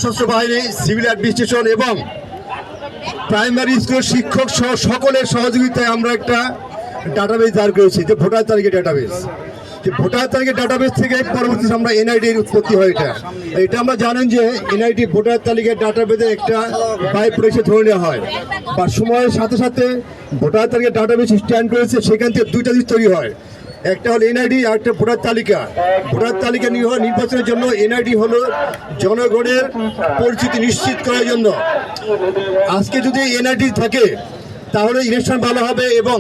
সশস্ত্র বাহিনী, civil administration এবং প্রাইমারি স্কুলের শিক্ষক সহ সকলের সহযোগিতায় আমরা একটা ডাটাবেস দাঁড় করেছি, যে ভোটার তালিকা ডাটাবেস। ভোটার তালিকা ডাটাবেস থেকে পরবর্তীতে আমরা এনআইডির উৎপত্তি হয়। এটা আমরা জানেন যে এনআইডি ভোটার তালিকার ডাটাবেসে একটা বাই প্রসেস ধরে নেওয়া হয়, বা সময়ের সাথে সাথে ভোটার তালিকা ডাটাবেস স্ট্যান্ড করেছে, সেখান থেকে দুইটা জিনিস তৈরি হয়। একটা হলো এনআইডি আর একটা ভোটার তালিকা। ভোটার তালিকা নির্বাচনের জন্য এনআইডি হলো জনগণের পরিচিতি নিশ্চিত করার জন্য। আজকে যদি এনআইডি থাকে তাহলে ইলেকশন ভালো হবে এবং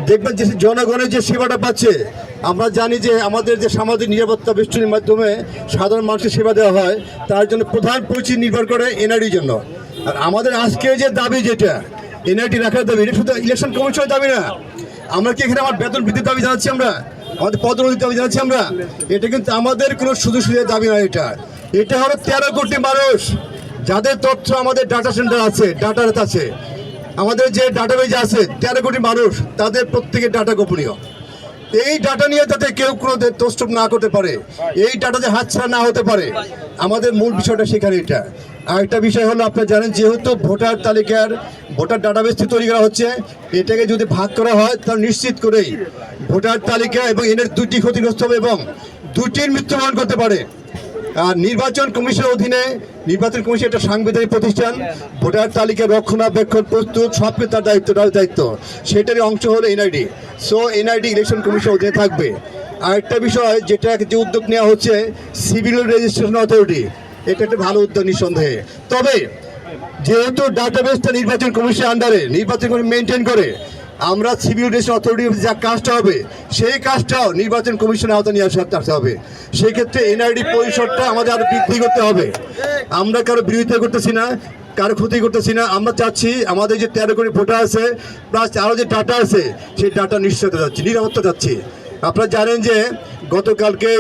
দেখবেন যে জনগণের যে সেবাটা পাচ্ছে। আমরা জানি যে আমাদের যে সামাজিক নিরাপত্তা বেষ্টনীর মাধ্যমে সাধারণ মানুষের সেবা দেওয়া হয়, তার জন্য প্রধান পরিচিতি নির্ভর করে এনআইডির জন্য। আর আমাদের আজকে যে দাবি, যেটা এনআইডি রাখার দাবি, এটা শুধু ইলেকশন কমিশনের দাবি না। আমরা কি এখানে আমার বেতন বৃদ্ধির দাবি জানাচ্ছি, আমরা আমাদের পদোন্নতির দাবি জানাচ্ছি আমরা। এটা কিন্তু আমাদের কোনো সুযোগ সুবিধার দাবি নয়। এটা হলো 13 কোটি মানুষ যাদের তথ্য আমাদের ডাটা সেন্টার আছে, ডাটাবেস আছে, আমাদের যে ডাটাবেজ আছে 13 কোটি মানুষ, তাদের প্রত্যেকের ডাটা গোপনীয়। এই ডাটা নিয়ে যাতে কেউ কোনো তথ্য না করতে পারে, এই ডাটা যে হাতছাড়া না হতে পারে, আমাদের মূল বিষয়টা সেখানে। এটা আর একটা বিষয় হলো, আপনারা জানেন যেহেতু ভোটার তালিকার ভোটার ডাটাবেস তৈরি করা হচ্ছে, এটাকে যদি ভাগ করা হয় তাহলে নিশ্চিত করেই ভোটার তালিকা এবং এর দুটি ক্ষতিগ্রস্ত হবে এবং দুটির মৃত্যুবরণ করতে পারে। আর নির্বাচন কমিশনের অধীনে, নির্বাচন কমিশন একটা সাংবিধানিক প্রতিষ্ঠান, ভোটার তালিকা রক্ষণাবেক্ষণ প্রস্তুত সবকে তার দায়িত্ব, সেটারই অংশ হলো এনআইডি। সো এনআইডি ইলেকশন কমিশনের অধীনে থাকবে। আর একটা বিষয় যেটা যে উদ্যোগ নেওয়া হচ্ছে, সিভিল রেজিস্ট্রেশন অথরিটি, এটা একটা ভালো উদ্যোগ নিঃসন্দেহে। তবে যেহেতু ডাটাবেসটা নির্বাচন কমিশনের আন্ডারে, নির্বাচন কমিশন মেনটেন করে, আমরা সিভিল রেজিস্ট্রেশন অথরিটির যা কাজটা হবে সেই কাজটাও নির্বাচন কমিশনের আওতায় নিয়ে আসতে হবে। সেই ক্ষেত্রে এনআইডি পরিসরটা আমাদের আরো বৃদ্ধি করতে হবে। আমরা কারো বিরোধিতা করতেছি না, কারো ক্ষতি করতেছি না। আমরা চাচ্ছি আমাদের যে 13 কোটি ভোটার আছে, প্লাস আরও যে ডাটা আছে, সেই ডাটা নিশ্চয়তা যাচ্ছি, নিরাপত্তা যাচ্ছি। আপনারা জানেন যে গতকালকে